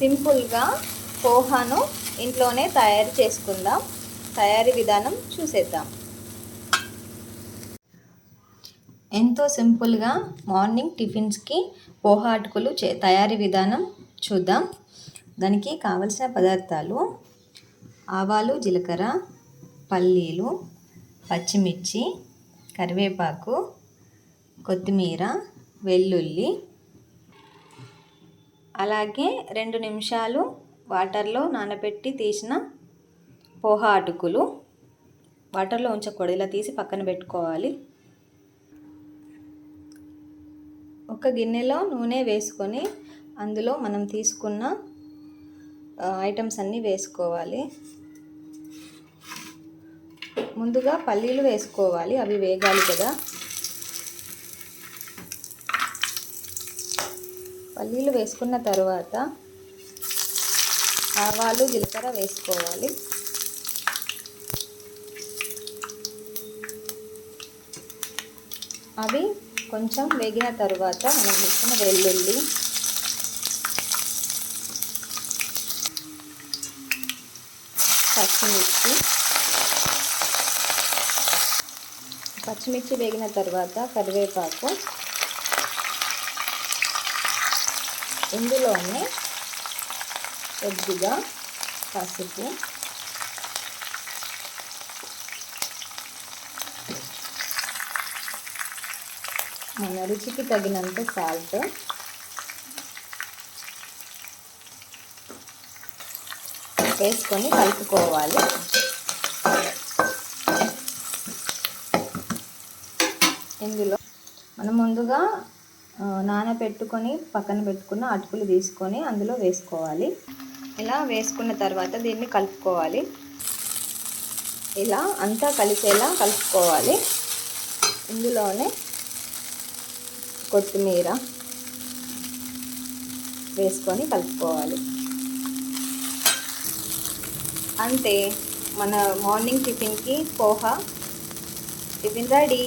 సింపుల్గా పోహాను ఇంట్లోనే తయారు చేసుకుందాం. తయారీ విధానం చూసేద్దాం. ఎంతో సింపుల్గా మార్నింగ్ టిఫిన్స్కి పోహా అటుకులు తయారీ విధానం చూద్దాం. దానికి కావలసిన పదార్థాలు: ఆవాలు, జీలకర్ర, పల్లీలు, పచ్చిమిర్చి, కరివేపాకు, కొత్తిమీర, వెల్లుల్లి, అలాగే 2 నిమిషాలు వాటర్లో నానబెట్టి తీసిన పోహా అటుకులు. వాటర్లో ఉంచకూడదు, ఇలా తీసి పక్కన పెట్టుకోవాలి. ఒక గిన్నెలో నూనె వేసుకొని అందులో మనం తీసుకున్న ఐటమ్స్ అన్నీ వేసుకోవాలి. ముందుగా పల్లీలు వేసుకోవాలి, అవి వేగాలి కదా. పల్లీలు వేసుకున్న తర్వాత ఆవాలు, జీలకర్ర వేసుకోవాలి. అవి కొంచెం వేగిన తర్వాత మనం వేసుకున్న వెల్లుల్లి, పచ్చిమిర్చి వేగిన తర్వాత కరివేపాకు, ఇందులోనే కొద్దిగా పసుపు, మన రుచికి తగినంత సాల్ట్, వేసుకొని కలుపుకోవాలి. ఇందులో మనం ముందుగా నానబెట్టుకొని పక్కన పెట్టుకున్న అటుకులు తీసుకొని అందులో వేసుకోవాలి. ఇలా వేసుకున్న తర్వాత దీన్ని కలుపుకోవాలి. ఇలా అంతా కలిసేలా కలుపుకోవాలి. ఇందులోనే కొత్తిమీర వేసుకొని కలుపుకోవాలి. అంతే, మన మార్నింగ్ టిఫిన్కి పోహా టిఫిన్ రెడీ.